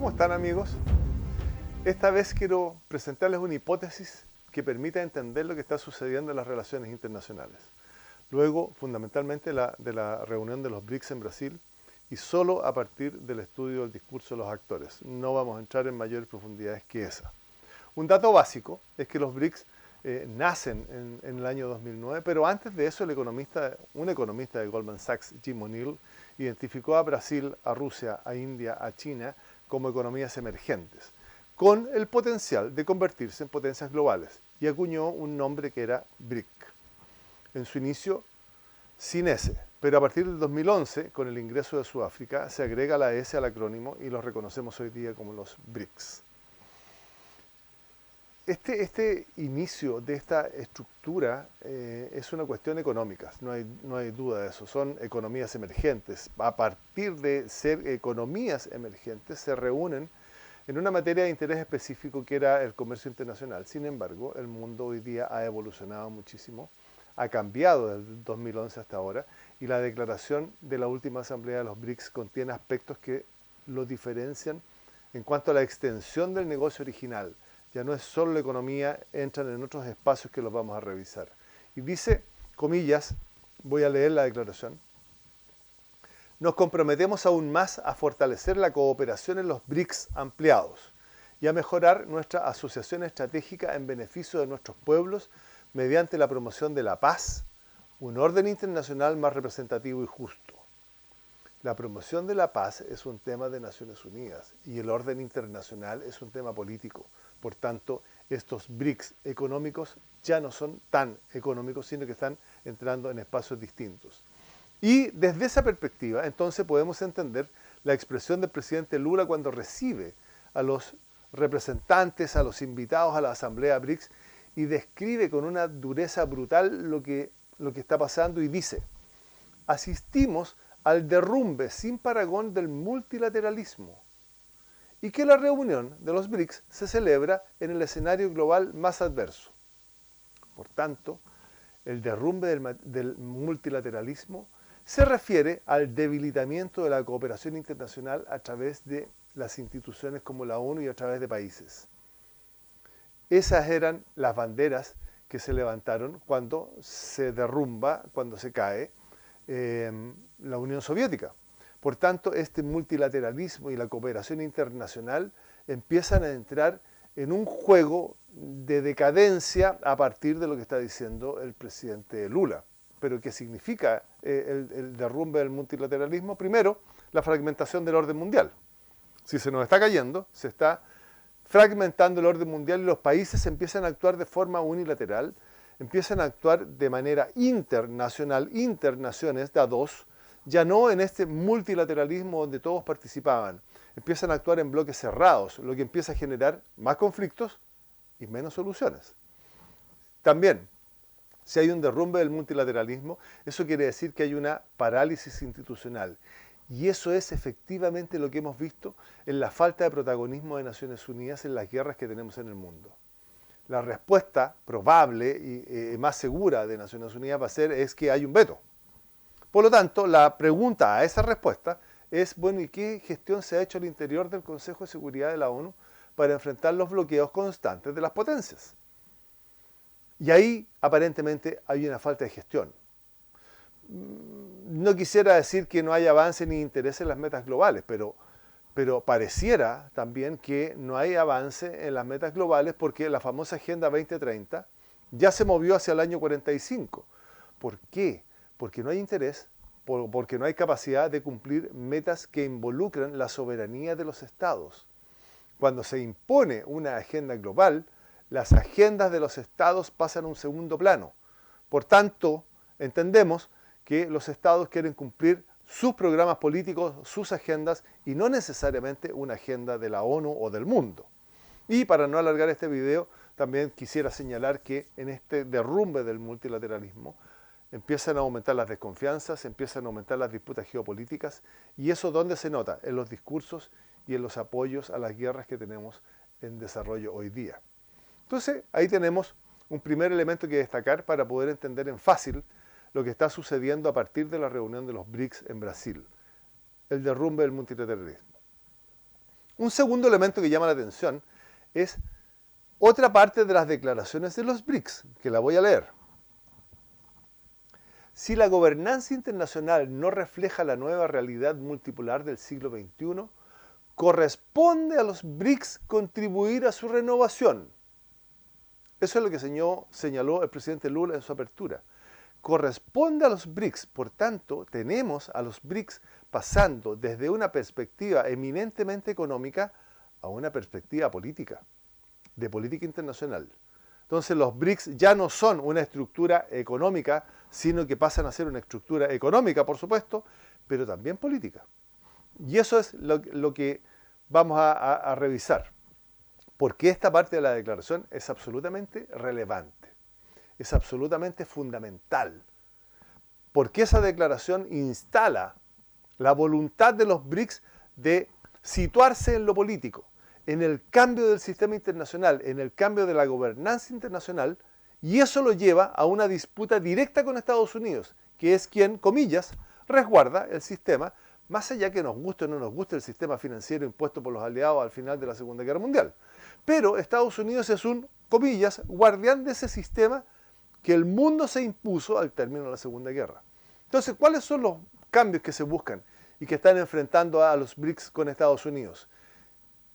¿Cómo están, amigos? Esta vez quiero presentarles una hipótesis que permita entender lo que está sucediendo en las relaciones internacionales. Luego, fundamentalmente, de la reunión de los BRICS en Brasil y solo a partir del estudio del discurso de los actores. No vamos a entrar en mayores profundidades que esa. Un dato básico es que los BRICS nacen en el año 2009, pero antes de eso un economista de Goldman Sachs, Jim O'Neill, identificó a Brasil, a Rusia, a India, a China como economías emergentes, con el potencial de convertirse en potencias globales, y acuñó un nombre que era BRIC. En su inicio, sin S, pero a partir del 2011, con el ingreso de Sudáfrica, se agrega la S al acrónimo y los reconocemos hoy día como los BRICS. Este inicio de esta estructura es una cuestión económica, no hay duda de eso. Son economías emergentes. A partir de ser economías emergentes, se reúnen en una materia de interés específico que era el comercio internacional. Sin embargo, el mundo hoy día ha evolucionado muchísimo, ha cambiado desde 2011 hasta ahora, y la declaración de la última asamblea de los BRICS contiene aspectos que lo diferencian en cuanto a la extensión del negocio original. Ya no es solo la economía, entran en otros espacios que los vamos a revisar. Y dice, comillas, voy a leer la declaración: nos comprometemos aún más a fortalecer la cooperación en los BRICS ampliados y a mejorar nuestra asociación estratégica en beneficio de nuestros pueblos mediante la promoción de la paz, un orden internacional más representativo y justo. La promoción de la paz es un tema de Naciones Unidas y el orden internacional es un tema político. Por tanto, estos BRICS económicos ya no son tan económicos, sino que están entrando en espacios distintos. Y desde esa perspectiva, entonces podemos entender la expresión del presidente Lula cuando recibe a los representantes, a los invitados a la Asamblea BRICS y describe con una dureza brutal lo que está pasando y dice: asistimos al derrumbe sin parangón del multilateralismo y que la reunión de los BRICS se celebra en el escenario global más adverso. Por tanto, el derrumbe del multilateralismo se refiere al debilitamiento de la cooperación internacional a través de las instituciones como la ONU y a través de países. Esas eran las banderas que se levantaron cuando se derrumba, cuando se cae la Unión Soviética. Por tanto, este multilateralismo y la cooperación internacional empiezan a entrar en un juego de decadencia a partir de lo que está diciendo el presidente Lula. Pero ¿qué significa el derrumbe del multilateralismo? Primero, la fragmentación del orden mundial. Si se nos está cayendo, se está fragmentando el orden mundial y los países empiezan a actuar de forma unilateral, empiezan a actuar de manera internacional, internaciones de a dos, ya no en este multilateralismo donde todos participaban. Empiezan a actuar en bloques cerrados, lo que empieza a generar más conflictos y menos soluciones. También, si hay un derrumbe del multilateralismo, eso quiere decir que hay una parálisis institucional. Y eso es efectivamente lo que hemos visto en la falta de protagonismo de Naciones Unidas en las guerras que tenemos en el mundo. La respuesta probable y más segura de Naciones Unidas va a ser es que hay un veto. Por lo tanto, la pregunta a esa respuesta es, bueno, ¿y qué gestión se ha hecho al interior del Consejo de Seguridad de la ONU para enfrentar los bloqueos constantes de las potencias? Y ahí, aparentemente, hay una falta de gestión. No quisiera decir que no hay avance ni interés en las metas globales, pero pareciera también que no hay avance en las metas globales porque la famosa Agenda 2030 ya se movió hacia el año 45. ¿Por qué? Porque no hay interés, porque no hay capacidad de cumplir metas que involucran la soberanía de los estados. Cuando se impone una agenda global, las agendas de los estados pasan a un segundo plano. Por tanto, entendemos que los estados quieren cumplir sus programas políticos, sus agendas, y no necesariamente una agenda de la ONU o del mundo. Y para no alargar este video, también quisiera señalar que en este derrumbe del multilateralismo empiezan a aumentar las desconfianzas, empiezan a aumentar las disputas geopolíticas, y eso ¿dónde se nota? En los discursos y en los apoyos a las guerras que tenemos en desarrollo hoy día. Entonces, ahí tenemos un primer elemento que destacar para poder entender en fácil lo que está sucediendo a partir de la reunión de los BRICS en Brasil, el derrumbe del multilateralismo. Un segundo elemento que llama la atención es otra parte de las declaraciones de los BRICS, que la voy a leer. Si la gobernanza internacional no refleja la nueva realidad multipolar del siglo XXI, corresponde a los BRICS contribuir a su renovación. Eso es lo que señaló el presidente Lula en su apertura. Corresponde a los BRICS, por tanto, tenemos a los BRICS pasando desde una perspectiva eminentemente económica a una perspectiva política, de política internacional. Entonces los BRICS ya no son una estructura económica, sino que pasan a ser una estructura económica, por supuesto, pero también política. Y eso es lo que vamos a revisar, porque esta parte de la declaración es absolutamente relevante, es absolutamente fundamental, porque esa declaración instala la voluntad de los BRICS de situarse en lo político, en el cambio del sistema internacional, en el cambio de la gobernanza internacional, y eso lo lleva a una disputa directa con Estados Unidos, que es quien, comillas, resguarda el sistema, más allá que nos guste o no nos guste el sistema financiero impuesto por los aliados al final de la Segunda Guerra Mundial. Pero Estados Unidos es un, comillas, guardián de ese sistema que el mundo se impuso al término de la Segunda Guerra. Entonces, ¿cuáles son los cambios que se buscan y que están enfrentando a los BRICS con Estados Unidos?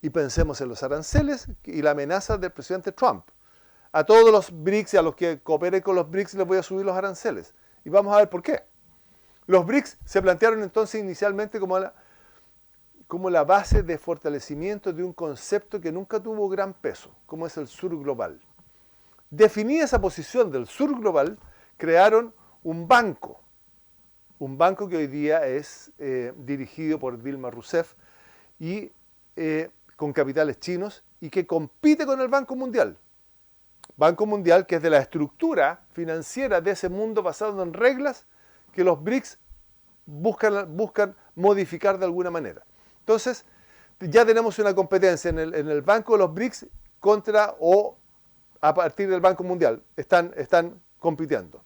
Y pensemos en los aranceles y la amenaza del presidente Trump. A todos los BRICS y a los que cooperen con los BRICS les voy a subir los aranceles. Y vamos a ver por qué. Los BRICS se plantearon entonces inicialmente como la base de fortalecimiento de un concepto que nunca tuvo gran peso, como es el sur global. Definida esa posición del sur global, crearon un banco que hoy día es dirigido por Dilma Rousseff y con capitales chinos y que compite con el Banco Mundial. Banco Mundial que es de la estructura financiera de ese mundo basado en reglas que los BRICS buscan modificar de alguna manera. Entonces, ya tenemos una competencia en el Banco de los BRICS contra o a partir del Banco Mundial. Están compitiendo.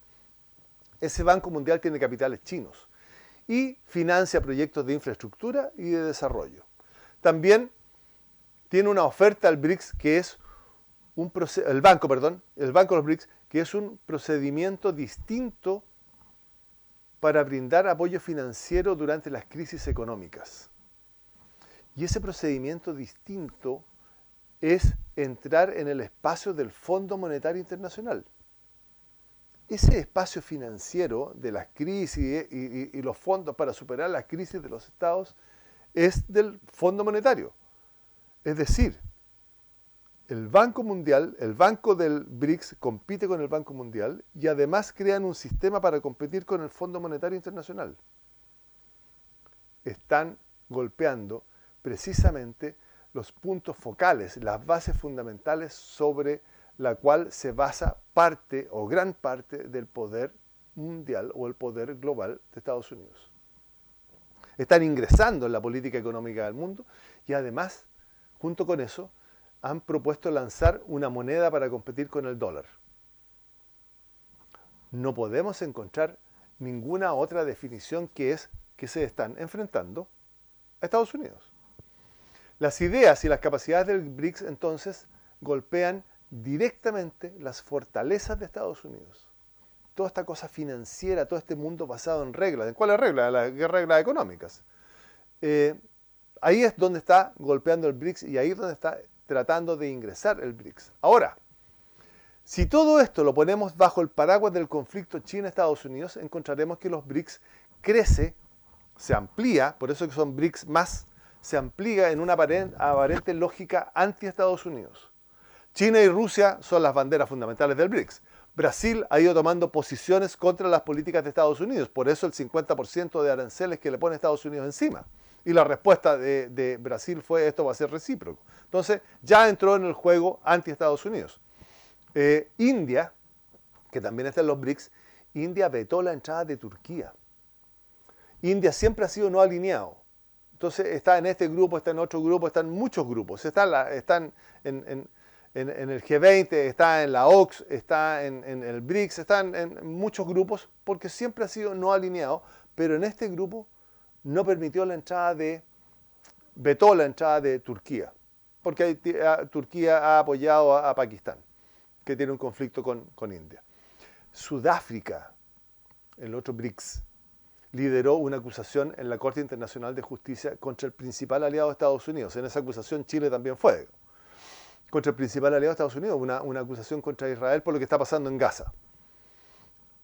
Ese Banco Mundial tiene capitales chinos y financia proyectos de infraestructura y de desarrollo. También tiene una oferta al BRICS que es el banco de los BRICS, que es un procedimiento distinto para brindar apoyo financiero durante las crisis económicas. Y ese procedimiento distinto es entrar en el espacio del Fondo Monetario Internacional. Ese espacio financiero de las crisis y los fondos para superar las crisis de los estados es del Fondo Monetario. Es decir, el Banco Mundial, el Banco del BRICS compite con el Banco Mundial y además crean un sistema para competir con el Fondo Monetario Internacional. Están golpeando precisamente los puntos focales, las bases fundamentales sobre la cual se basa parte o gran parte del poder mundial o el poder global de Estados Unidos. Están ingresando en la política económica del mundo y además, junto con eso, han propuesto lanzar una moneda para competir con el dólar. No podemos encontrar ninguna otra definición que se están enfrentando a Estados Unidos. Las ideas y las capacidades del BRICS entonces golpean directamente las fortalezas de Estados Unidos. Toda esta cosa financiera, todo este mundo basado en reglas. ¿En cuáles reglas? Las reglas económicas. Ahí es donde está golpeando el BRICS y ahí es donde está tratando de ingresar el BRICS. Ahora, si todo esto lo ponemos bajo el paraguas del conflicto China-Estados Unidos, encontraremos que los BRICS crece, se amplía, por eso que son BRICS más, se amplía en una aparente lógica anti-Estados Unidos. China y Rusia son las banderas fundamentales del BRICS. Brasil ha ido tomando posiciones contra las políticas de Estados Unidos, por eso el 50% de aranceles que le pone Estados Unidos encima. Y la respuesta de Brasil fue: esto va a ser recíproco. Entonces ya entró en el juego anti-Estados Unidos. India, que también está en los BRICS, India vetó la entrada de Turquía. India siempre ha sido no alineado. Entonces está en este grupo, está en otro grupo, están muchos grupos. Están en el G20, está en la OCS, está en el BRICS, están en muchos grupos porque siempre ha sido no alineado, pero en este grupo no permitió la entrada de vetó la entrada de Turquía, porque Turquía ha apoyado a Pakistán, que tiene un conflicto con India. Sudáfrica, el otro BRICS, lideró una acusación en la Corte Internacional de Justicia contra el principal aliado de Estados Unidos. En esa acusación Chile también fue. Contra el principal aliado de Estados Unidos, una acusación contra Israel por lo que está pasando en Gaza.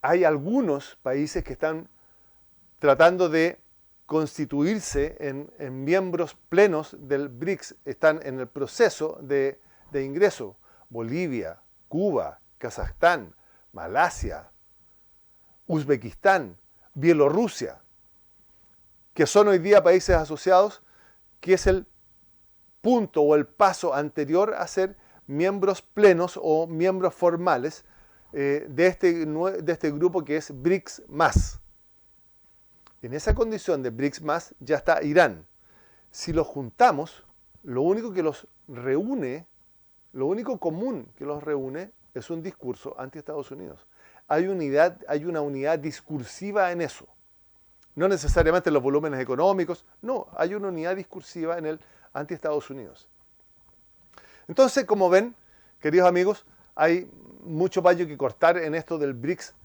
Hay algunos países que están tratando de constituirse en miembros plenos del BRICS, están en el proceso de ingreso. Bolivia, Cuba, Kazajstán, Malasia, Uzbekistán, Bielorrusia, que son hoy día países asociados, que es el punto o el paso anterior a ser miembros plenos o miembros formales de este grupo que es BRICS+. En esa condición de BRICS+, ya está Irán. Si los juntamos, lo único que los reúne, lo único común que los reúne es un discurso anti-Estados Unidos. Hay una unidad discursiva en eso. No necesariamente en los volúmenes económicos, no, hay una unidad discursiva en el anti-Estados Unidos. Entonces, como ven, queridos amigos, hay mucho payo que cortar en esto del BRICS.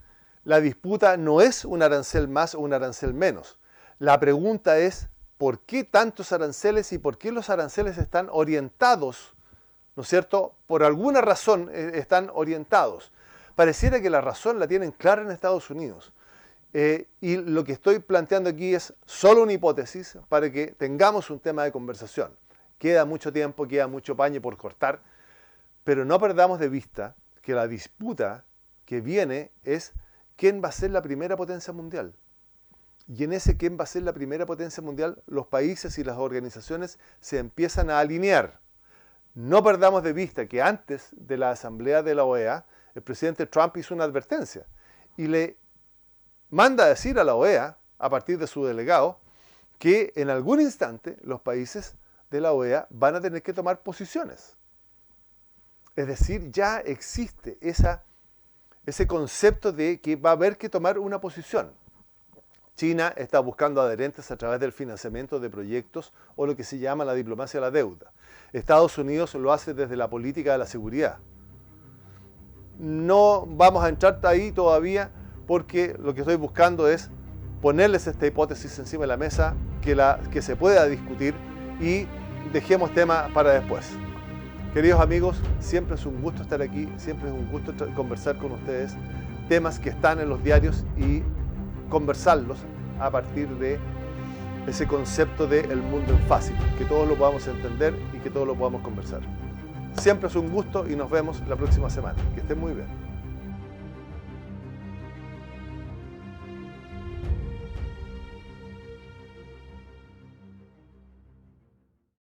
La disputa no es un arancel más o un arancel menos. La pregunta es, ¿por qué tantos aranceles y por qué los aranceles están orientados, ¿no es cierto? Por alguna razón están orientados. Pareciera que la razón la tienen clara en Estados Unidos. Y lo que estoy planteando aquí es solo una hipótesis para que tengamos un tema de conversación. Queda mucho tiempo, queda mucho paño por cortar, pero no perdamos de vista que la disputa que viene es quién va a ser la primera potencia mundial. Y en ese quién va a ser la primera potencia mundial, los países y las organizaciones se empiezan a alinear. No perdamos de vista que antes de la asamblea de la OEA, el presidente Trump hizo una advertencia y le manda a decir a la OEA, a partir de su delegado, que en algún instante los países de la OEA van a tener que tomar posiciones. Es decir, ya existe ese concepto de que va a haber que tomar una posición. China está buscando adherentes a través del financiamiento de proyectos o lo que se llama la diplomacia de la deuda. Estados Unidos lo hace desde la política de la seguridad. No vamos a entrar ahí todavía porque lo que estoy buscando es ponerles esta hipótesis encima de la mesa que se pueda discutir y dejemos tema para después. Queridos amigos, siempre es un gusto estar aquí, siempre es un gusto conversar con ustedes temas que están en los diarios y conversarlos a partir de ese concepto de el mundo en fácil, que todos lo podamos entender y que todos lo podamos conversar. Siempre es un gusto y nos vemos la próxima semana. Que estén muy bien.